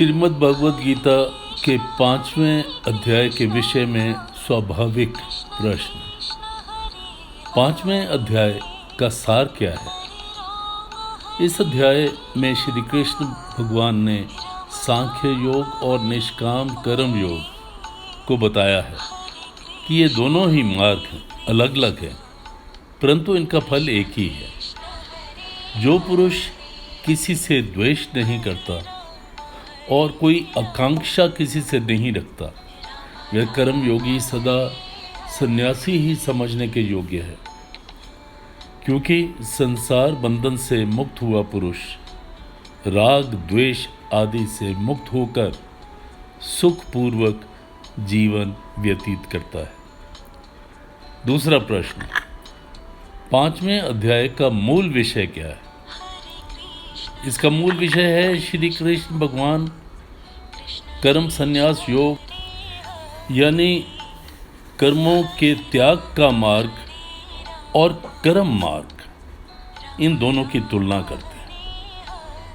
श्रीमद् भगवद गीता के 5वें अध्याय के विषय में स्वाभाविक प्रश्न। 5वें अध्याय का सार क्या है? इस अध्याय में श्री कृष्ण भगवान ने सांख्य योग और निष्काम कर्म योग को बताया है कि ये दोनों ही मार्ग अलग अलग हैं, परंतु इनका फल एक ही है। जो पुरुष किसी से द्वेष नहीं करता और कोई आकांक्षा किसी से नहीं रखता, वह कर्म योगी सदा सन्यासी ही समझने के योग्य है, क्योंकि संसार बंधन से मुक्त हुआ पुरुष राग द्वेष आदि से मुक्त होकर सुखपूर्वक जीवन व्यतीत करता है। दूसरा प्रश्न, 5वें अध्याय का मूल विषय क्या है? इसका मूल विषय है श्री कृष्ण भगवान कर्म संन्यास योग यानी कर्मों के त्याग का मार्ग और कर्म मार्ग, इन दोनों की तुलना करते हैं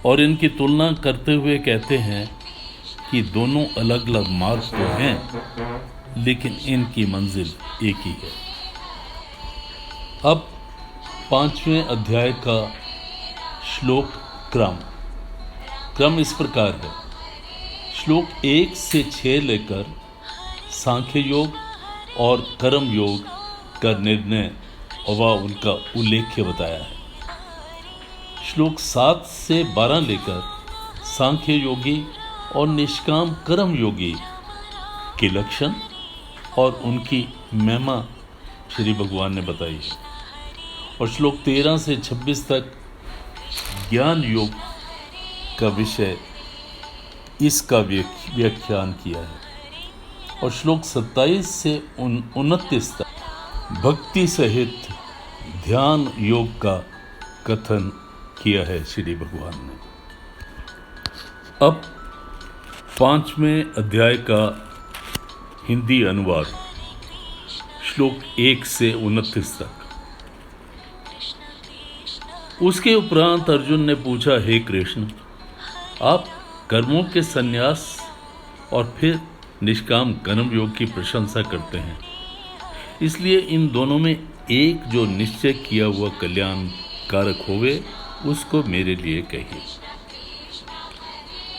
और इनकी तुलना करते हुए कहते हैं कि दोनों अलग अलग मार्ग तो हैं, लेकिन इनकी मंजिल एक ही है। अब 5वें अध्याय का श्लोक क्रम इस प्रकार है। श्लोक 1 से 6 लेकर सांख्य योग और कर्म योग का निर्णय व उनका उल्लेख्य बताया है। श्लोक 7 से 12 लेकर सांख्य योगी और निष्काम कर्म योगी के लक्षण और उनकी महिमा श्री भगवान ने बताई है। और श्लोक 13 से 26 तक ज्ञान योग का विषय इसका व्याख्यान किया है। और श्लोक 27 से 29 तक भक्ति सहित ध्यान योग का कथन किया है श्री भगवान ने। अब 5वें अध्याय का हिंदी अनुवाद श्लोक 1 से 29 तक। उसके उपरांत अर्जुन ने पूछा, हे कृष्ण, आप कर्मों के संन्यास और फिर निष्काम कर्म योग की प्रशंसा करते हैं, इसलिए इन दोनों में एक जो निश्चय किया हुआ कल्याण कारक होवे उसको मेरे लिए कहिए।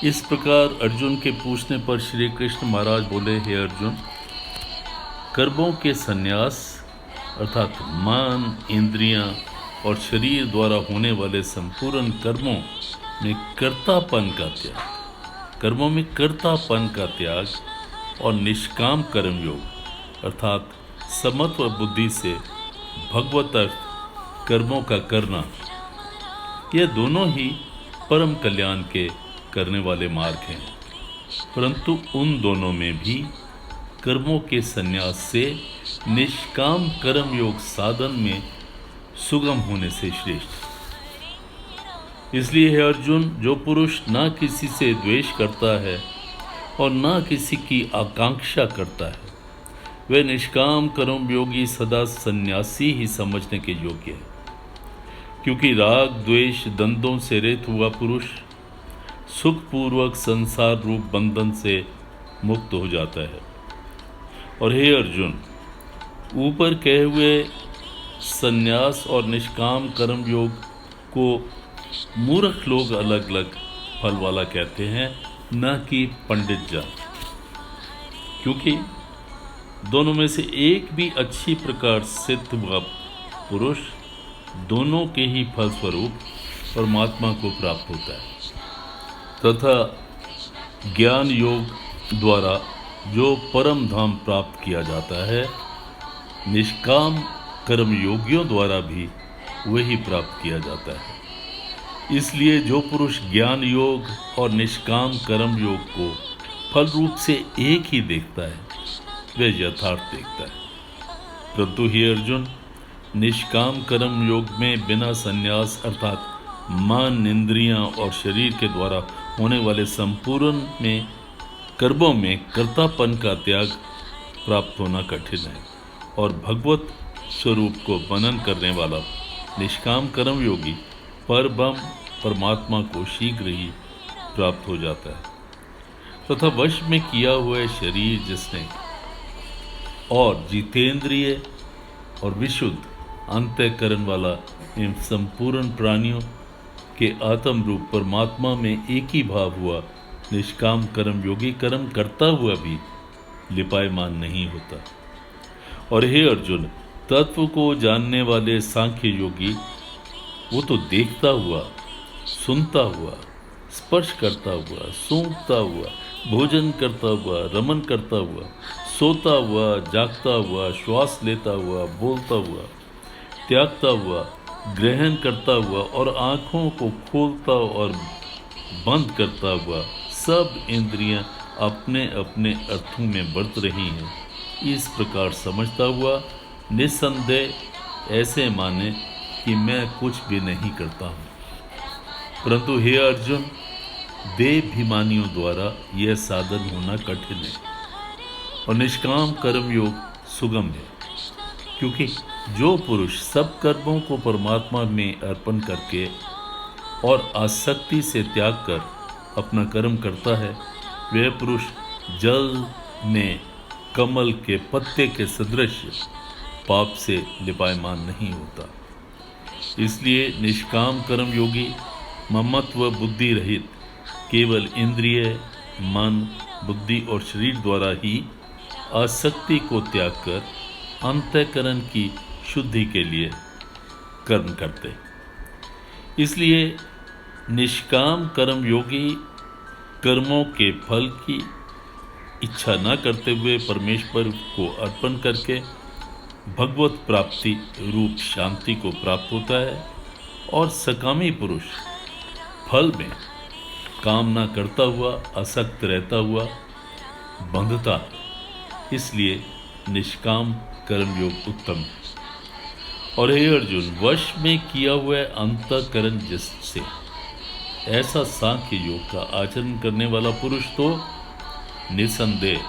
इस प्रकार अर्जुन के पूछने पर श्री कृष्ण महाराज बोले, हे अर्जुन, कर्मों के संन्यास अर्थात मन, इंद्रियां और शरीर द्वारा होने वाले संपूर्ण कर्मों में कर्तापन का त्याग और निष्काम कर्म योग अर्थात समत्व बुद्धि से भगवत अर्थ कर्मों का करना, ये दोनों ही परम कल्याण के करने वाले मार्ग हैं। परंतु उन दोनों में भी कर्मों के संन्यास से निष्काम कर्म योग साधन में सुगम होने से श्रेष्ठ। इसलिए हे अर्जुन, जो पुरुष ना किसी से द्वेष करता है और ना किसी की आकांक्षा करता है, वह निष्काम कर्म योगी सदा सन्यासी ही समझने के योग्य है, क्योंकि राग द्वेष द्वंद्वों से रहित हुआ पुरुष सुखपूर्वक संसार रूप बंधन से मुक्त हो जाता है। और हे अर्जुन, ऊपर कहे हुए संन्यास और निष्काम कर्म योग को मूर्ख लोग अलग अलग फल वाला कहते हैं, न कि पंडित जन, क्योंकि दोनों में से एक भी अच्छी प्रकार सिद्ध हुआ पुरुष दोनों के ही फल स्वरूप परमात्मा को प्राप्त होता है। तथा ज्ञान योग द्वारा जो परम धाम प्राप्त किया जाता है, निष्काम कर्म योगियों द्वारा भी वही प्राप्त किया जाता है। इसलिए जो पुरुष ज्ञान योग और निष्काम कर्म योग को फल रूप से एक ही देखता है, वह यथार्थ देखता है। परंतु हे अर्जुन, निष्काम कर्म योग में बिना संन्यास अर्थात मन, इंद्रियां और शरीर के द्वारा होने वाले संपूर्ण में कर्मों में कर्तापन का त्याग प्राप्त होना कठिन है। और भगवत स्वरूप को मनन करने वाला निष्काम कर्म योगी परब्रह्म परमात्मा को शीघ्र ही प्राप्त हो जाता है। तथा वश में किया हुआ शरीर जिसने और जितेंद्रिय और विशुद्ध अंतःकरण वाला इन संपूर्ण प्राणियों के आत्म रूप परमात्मा में एक ही भाव हुआ निष्काम कर्म योगी कर्म करता हुआ भी लिपायमान नहीं होता। और हे अर्जुन, तत्व को जानने वाले सांख्य योगी वो तो देखता हुआ, सुनता हुआ, स्पर्श करता हुआ, सूंघता हुआ, भोजन करता हुआ, रमन करता हुआ, सोता हुआ, जागता हुआ, श्वास लेता हुआ, बोलता हुआ, त्यागता हुआ, ग्रहण करता हुआ और आँखों को खोलता और बंद करता हुआ सब इंद्रियां अपने अपने अर्थों में बरत रही हैं, इस प्रकार समझता हुआ निस्संदेह ऐसे माने कि मैं कुछ भी नहीं करता हूँ। परंतु हे अर्जुन, देहाभिमानियों द्वारा यह साधन होना कठिन है और निष्काम कर्म योग सुगम है, क्योंकि जो पुरुष सब कर्मों को परमात्मा में अर्पण करके और आसक्ति से त्याग कर अपना कर्म करता है, वह पुरुष जल में कमल के पत्ते के सदृश पाप से लिपायमान नहीं होता। इसलिए निष्काम कर्म योगी ममत्व बुद्धि रहित केवल इंद्रिय, मन, बुद्धि और शरीर द्वारा ही आसक्ति को त्याग कर अंतःकरण की शुद्धि के लिए कर्म करते। इसलिए निष्काम कर्म योगी कर्मों के फल की इच्छा न करते हुए परमेश्वर को अर्पण करके भगवत प्राप्ति रूप शांति को प्राप्त होता है और सकामी पुरुष फल में कामना करता हुआ, आसक्त रहता हुआ बंधता है। इसलिए निष्काम कर्म योग उत्तम है। और हे अर्जुन, वश में किया हुआ अंतःकरण जिससे ऐसा सांख्य योग का आचरण करने वाला पुरुष तो निसंदेह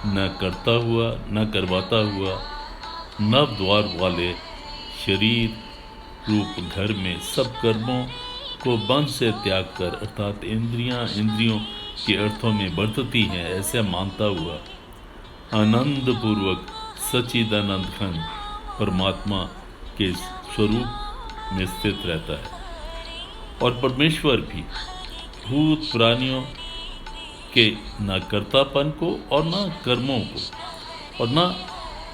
न करता हुआ, न करवाता हुआ, नव द्वार वाले शरीर रूप घर में सब कर्मों को बंध से त्याग कर अर्थात इंद्रियों के अर्थों में बरतती हैं, ऐसे मानता हुआ आनंद पूर्वक सच्चिदानंद घन परमात्मा के स्वरूप में स्थित रहता है। और परमेश्वर भी भूत प्राणियों के न कर्तापन को और न कर्मों को और न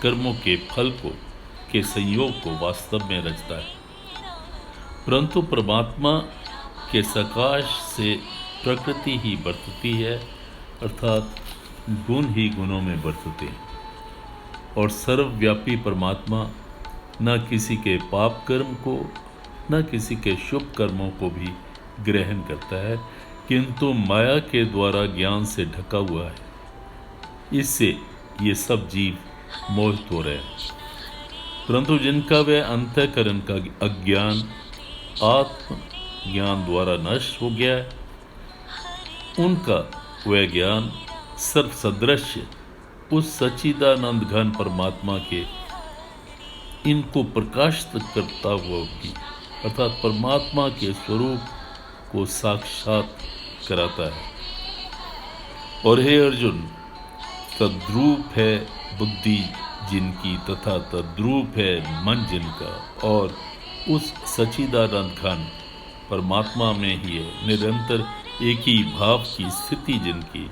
कर्मों के फल को के संयोग को वास्तव में रचता है, परंतु परमात्मा के सकाश से प्रकृति ही बरतती है, अर्थात गुण ही गुणों में बरतते हैं। और सर्वव्यापी परमात्मा न किसी के पाप कर्म को न किसी के शुभ कर्मों को भी ग्रहण करता है, किंतु माया के द्वारा ज्ञान से ढका हुआ है। इससे ये सब जीव मोहित हो रहे हैं, परंतु जिनका वह अंतःकरण का अज्ञान आत्म ज्ञान द्वारा नष्ट हो गया है, उनका वह ज्ञान सर्व सदृश उस सच्चिदानंद घन परमात्मा के इनको प्रकाशित करता हुआ भी अर्थात परमात्मा के स्वरूप को साक्षात कराता है। और हे अर्जुन, तद्रूप है बुद्धि जिनकी तथा तद्रूप है मन जिनका, और उस सच्चिदानंद घन परमात्मा में ही है निरंतर एक ही भाव की स्थिति जिनकी,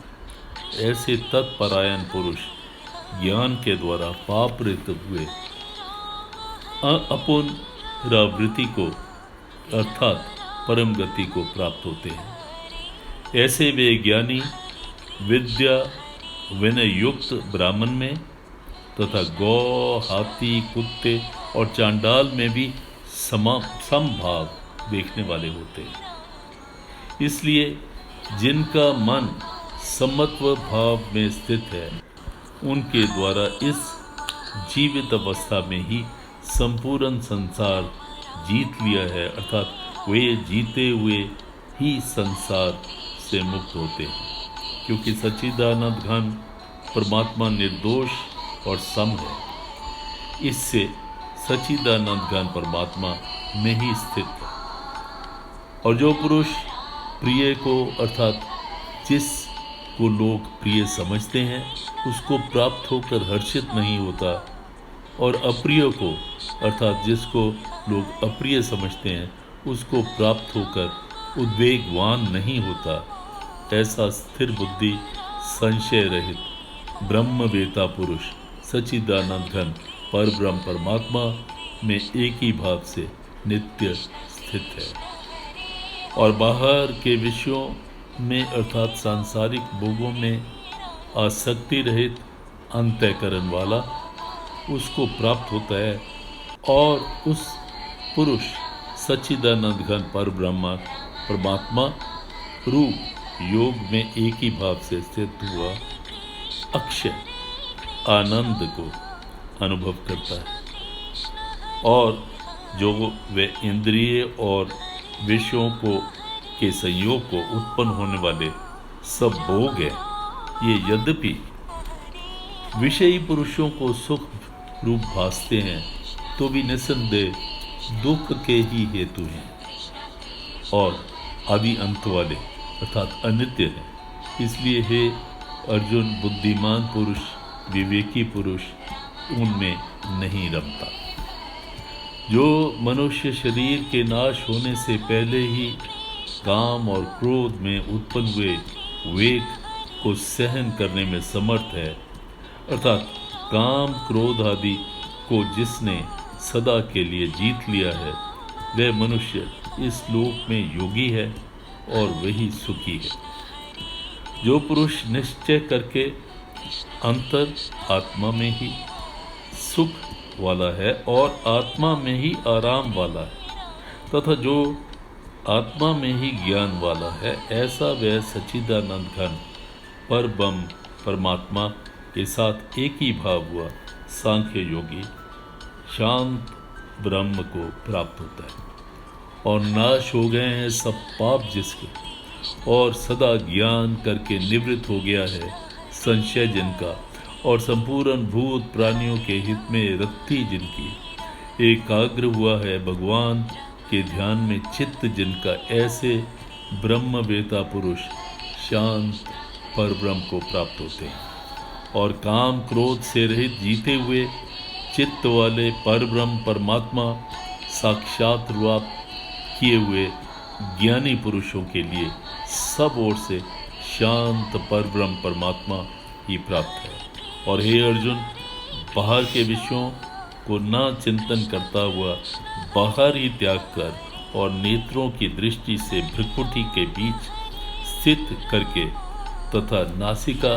ऐसे तत्परायण पुरुष ज्ञान के द्वारा पाप रहित हुए अपुनरावृत्ति को अर्थात परम गति को प्राप्त होते हैं। ऐसे वे ज्ञानी विद्या विनय युक्त ब्राह्मण में तथा गौ, हाथी, कुत्ते और चांडाल में भी समभाव देखने वाले होते हैं। इसलिए जिनका मन समत्व भाव में स्थित है, उनके द्वारा इस जीवित अवस्था में ही संपूर्ण संसार जीत लिया है, अर्थात वे जीते हुए ही संसार से मुक्त होते हैं, क्योंकि सच्चिदानंद घन परमात्मा निर्दोष और सम है। इससे सच्चिदानंद घन परमात्मा में ही स्थित है। और जो पुरुष प्रिय को अर्थात जिस को लोग प्रिय समझते हैं उसको प्राप्त होकर हर्षित नहीं होता, और अप्रिय को अर्थात जिसको लोग अप्रिय समझते हैं उसको प्राप्त होकर उद्वेगवान नहीं होता। ऐसा स्थिर बुद्धि, संशय रहित ब्रह्मवेता पुरुष सच्चिदानंद घन परब्रह्म परमात्मा में एक ही भाव से नित्य स्थित है, और बाहर के विषयों में अर्थात सांसारिक भोगों में आसक्ति रहित अंतःकरण वाला उसको प्राप्त होता है, और उस पुरुष सच्चिदानंद घन परब्रह्म परमात्मा रूप योग में एक ही भाव से स्थित हुआ अक्षय आनंद को अनुभव करता है, और जो वे इंद्रिय और विषयों को के संयोग को उत्पन्न होने वाले सब भोग हैं, ये यद्यपि विषयी पुरुषों को सुख रूप भासते हैं तो भी निसंदेह दुख के ही हेतु हैं और आदि अंत वाले अर्थात अनित्य हैं। इसलिए हे अर्जुन, बुद्धिमान पुरुष, विवेकी पुरुष उनमें नहीं रमता। जो मनुष्य शरीर के नाश होने से पहले ही काम और क्रोध में उत्पन्न हुए वेग को सहन करने में समर्थ है, अर्थात काम क्रोध आदि को जिसने सदा के लिए जीत लिया है, वह मनुष्य इस लोक में योगी है और वही सुखी है। जो पुरुष निश्चय करके अंतर आत्मा में ही सुख वाला है और आत्मा में ही आराम वाला है, तथा जो आत्मा में ही ज्ञान वाला है, ऐसा वह सच्चिदानंद घन परब्रह्म परमात्मा के साथ एक ही भाव हुआ सांख्य योगी शांत ब्रह्म को प्राप्त होता है, और नाश हो गए हैं सब पाप जिसके, और सदा ज्ञान करके निवृत्त हो गया है संशय जिनका, और संपूर्ण भूत प्राणियों के हित में रत्ती जिनकी, एकाग्र हुआ है भगवान के ध्यान में चित्त जिनका, ऐसे ब्रह्मवेता पुरुष शांत परब्रह्म को प्राप्त होते हैं। और काम क्रोध से रहित जीते हुए चित्त वाले परब्रह्म परमात्मा साक्षात रूप किए हुए ज्ञानी पुरुषों के लिए सब ओर से शांत परब्रह्म परमात्मा ही प्राप्त है। और हे अर्जुन, बाहर के विषयों को न चिंतन करता हुआ बाहर ही त्याग कर और नेत्रों की दृष्टि से भ्रुकुटी के बीच स्थित करके तथा नासिका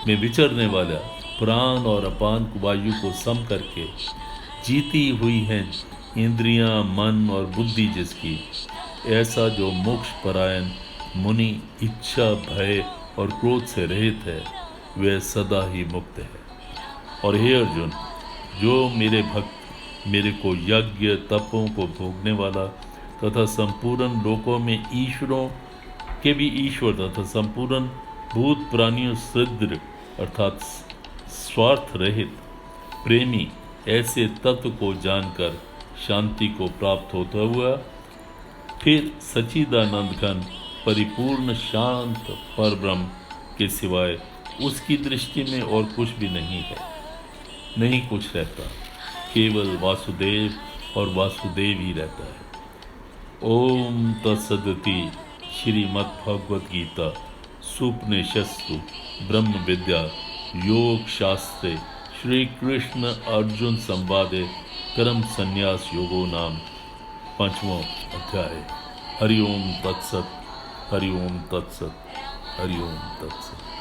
में विचरने वाला प्राण और अपान वायु को सम करके जीती हुई हैं इंद्रियां, मन और बुद्धि जिसकी, ऐसा जो मोक्ष परायण मुनि इच्छा, भय और क्रोध से रहित है, वह सदा ही मुक्त है। और हे अर्जुन, जो मेरे भक्त मेरे को यज्ञ तपों को भोगने वाला तथा संपूर्ण लोकों में ईश्वरों के भी ईश्वर तथा संपूर्ण भूत प्राणियों सदृढ़ अर्थात स्वार्थ रहित प्रेमी ऐसे तत्व को जानकर शांति को प्राप्त होता हुआ फिर सच्चिदानंद घन परिपूर्ण शांत परब्रह्म के सिवाय उसकी दृष्टि में और कुछ भी नहीं है, नहीं कुछ रहता, केवल वासुदेव और वासुदेव ही रहता है। ओम तत्सदिति श्रीमद् भगवद गीता सुपनिषत्सु ब्रह्म विद्या योग शास्त्रे श्री कृष्ण अर्जुन संवादे कर्म संन्यास योगो नाम 5वां अध्याय। हरि ओम तत्सत, हरि ओम तत्सत, हरि ओम तत्सत।